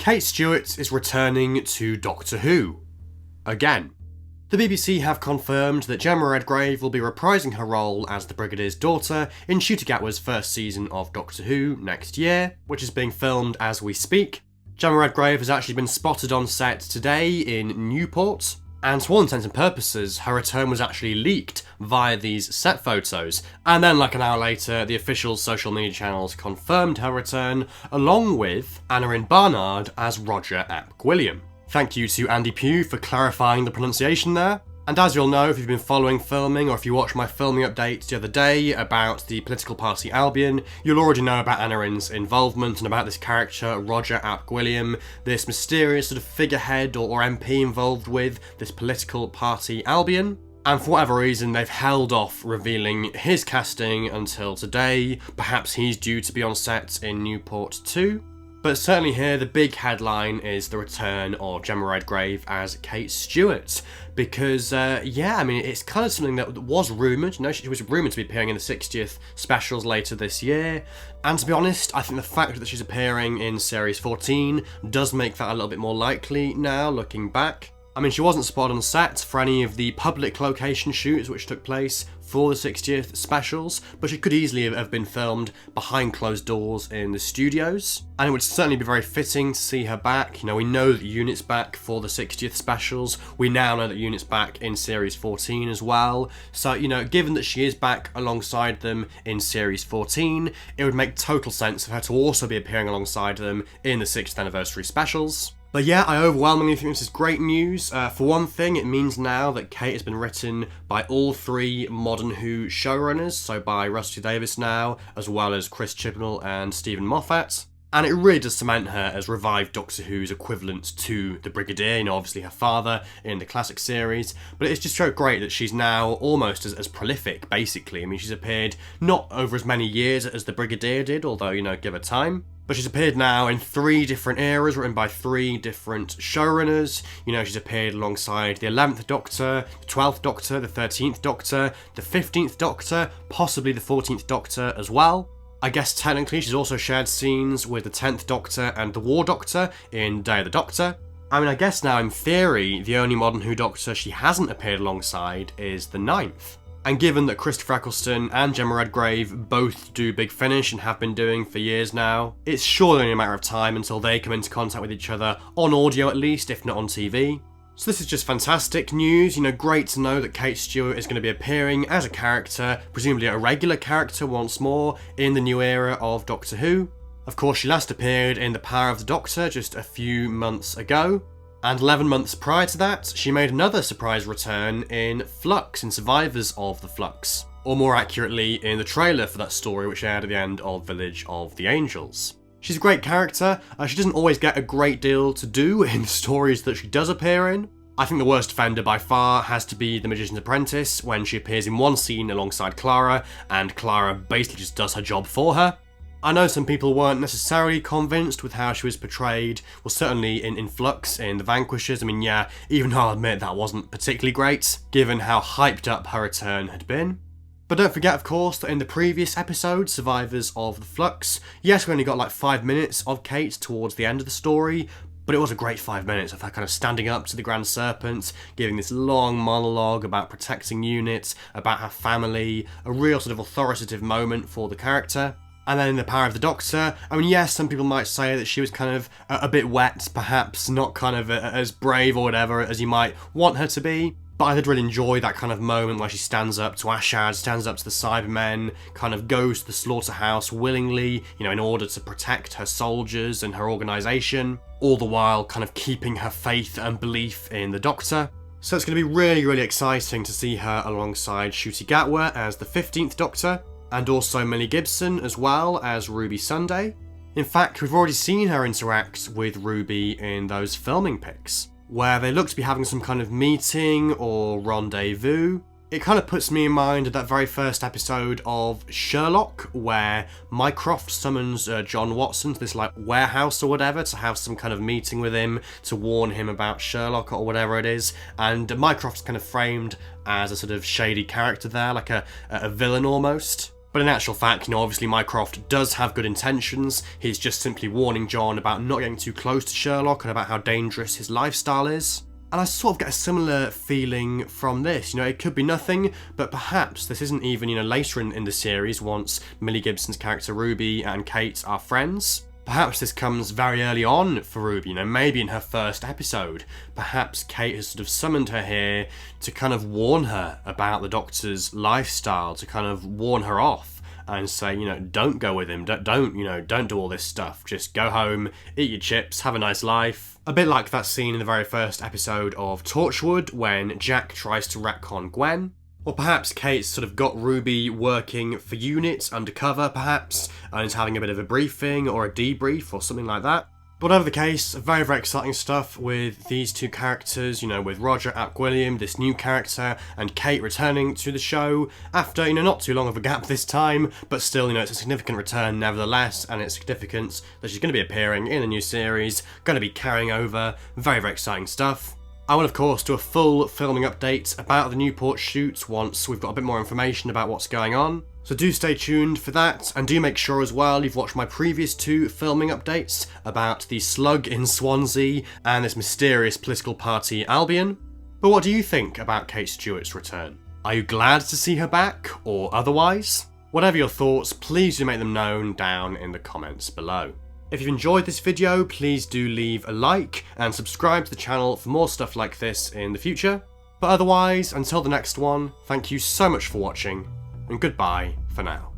Kate Stewart is returning to Doctor Who. Again. The BBC have confirmed that Gemma Redgrave will be reprising her role as the Brigadier's daughter in Ncuti Gatwa's first season of Doctor Who next year, which is being filmed as we speak. Gemma Redgrave has actually been spotted on set today in Newport, and to all intents and purposes, her return was actually leaked via these set photos. And then, like an hour later, the official social media channels confirmed her return, along with Anna Barnard as Roger Ap Gwilliam. Thank you to Andy Pugh for clarifying the pronunciation there. And as you'll know, if you've been following filming, or if you watched my filming update the other day about the political party Albion, you'll already know about Anna's involvement and about this character, Roger Ap Gwilliam, this mysterious sort of figurehead or MP involved with this political party Albion. And for whatever reason, they've held off revealing his casting until today. Perhaps he's due to be on set in Newport too. But certainly here, the big headline is the return of Gemma Redgrave as Kate Stewart. Because, it's kind of something that was rumoured. She was rumoured to be appearing in the 60th specials later this year. And to be honest, I think the fact that she's appearing in Series 14 does make that a little bit more likely now, looking back. She wasn't spotted on set for any of the public location shoots which took place for the 60th specials, but she could easily have been filmed behind closed doors in the studios. And it would certainly be very fitting to see her back. We know that Unit's back for the 60th specials. We now know that Unit's back in Series 14 as well. So, given that she is back alongside them in Series 14, it would make total sense for her to also be appearing alongside them in the 6th anniversary specials. But yeah, I overwhelmingly think this is great news. For one thing, it means now that Kate has been written by all three Modern Who showrunners, so by Rusty Davies now, as well as Chris Chibnall and Stephen Moffat. And it really does cement her as revived Doctor Who's equivalent to the Brigadier, obviously her father in the classic series. But it's just so great that she's now almost as prolific, basically. She's appeared not over as many years as the Brigadier did, although, give her time. But she's appeared now in 3 different eras, written by 3 different showrunners. She's appeared alongside the 11th Doctor, the 12th Doctor, the 13th Doctor, the 15th Doctor, possibly the 14th Doctor as well. I guess technically she's also shared scenes with the 10th Doctor and the War Doctor in Day of the Doctor. I guess now in theory, the only Modern Who Doctor she hasn't appeared alongside is the 9th. And given that Christopher Eccleston and Gemma Redgrave both do Big Finish and have been doing for years now, it's surely only a matter of time until they come into contact with each other, on audio at least, if not on TV. So this is just fantastic news, great to know that Kate Stewart is going to be appearing as a character, presumably a regular character once more, in the new era of Doctor Who. Of course, she last appeared in The Power of the Doctor just a few months ago. And 11 months prior to that, she made another surprise return in Flux, in Survivors of the Flux. Or more accurately, in the trailer for that story which aired at the end of Village of the Angels. She's a great character. She doesn't always get a great deal to do in the stories that she does appear in. I think the worst offender by far has to be The Magician's Apprentice, when she appears in one scene alongside Clara, and Clara basically just does her job for her. I know some people weren't necessarily convinced with how she was portrayed, well certainly in Flux, in The Vanquishers. Even though I'll admit that wasn't particularly great, given how hyped up her return had been. But don't forget, of course, that in the previous episode, Survivors of the Flux, yes, we only got like 5 minutes of Kate towards the end of the story, but it was a great 5 minutes of her kind of standing up to the Grand Serpent, giving this long monologue about protecting Unit, about her family, a real sort of authoritative moment for the character. And then in The Power of the Doctor, yes, some people might say that she was kind of a bit wet, perhaps not kind of as brave or whatever as you might want her to be. But I did really enjoy that kind of moment where she stands up to Ashad, stands up to the Cybermen, kind of goes to the slaughterhouse willingly, in order to protect her soldiers and her organisation, all the while kind of keeping her faith and belief in the Doctor. So it's going to be really, really exciting to see her alongside Ncuti Gatwa as the 15th Doctor, and also Millie Gibson as well as Ruby Sunday. In fact, we've already seen her interact with Ruby in those filming pics, where they look to be having some kind of meeting or rendezvous. It kind of puts me in mind of that very first episode of Sherlock, where Mycroft summons John Watson to this warehouse or whatever to have some kind of meeting with him to warn him about Sherlock or whatever it is. And Mycroft's kind of framed as a sort of shady character there, like a villain almost. But in actual fact, obviously Mycroft does have good intentions. He's just simply warning John about not getting too close to Sherlock and about how dangerous his lifestyle is. And I sort of get a similar feeling from this. It could be nothing, but perhaps this isn't even, later in the series once Millie Gibson's character Ruby and Kate are friends. Perhaps this comes very early on for Ruby, maybe in her first episode. Perhaps Kate has sort of summoned her here to kind of warn her about the Doctor's lifestyle, to kind of warn her off and say, don't go with him, don't do all this stuff. Just go home, eat your chips, have a nice life. A bit like that scene in the very first episode of Torchwood when Jack tries to retcon Gwen. Or perhaps Kate's sort of got Ruby working for UNIT undercover, perhaps, and is having a bit of a briefing or a debrief or something like that. But whatever the case, very, very exciting stuff with these two characters, with Roger William, this new character, and Kate returning to the show after, not too long of a gap this time, but still, it's a significant return nevertheless, and it's significant that she's going to be appearing in a new series, going to be carrying over, very, very exciting stuff. I will of course do a full filming update about the Newport shoot once we've got a bit more information about what's going on. So do stay tuned for that, and do make sure as well you've watched my previous two filming updates about the slug in Swansea and this mysterious political party Albion. But what do you think about Kate Stewart's return? Are you glad to see her back, or otherwise? Whatever your thoughts, please do make them known down in the comments below. If you've enjoyed this video, please do leave a like and subscribe to the channel for more stuff like this in the future. But otherwise, until the next one, thank you so much for watching, and goodbye for now.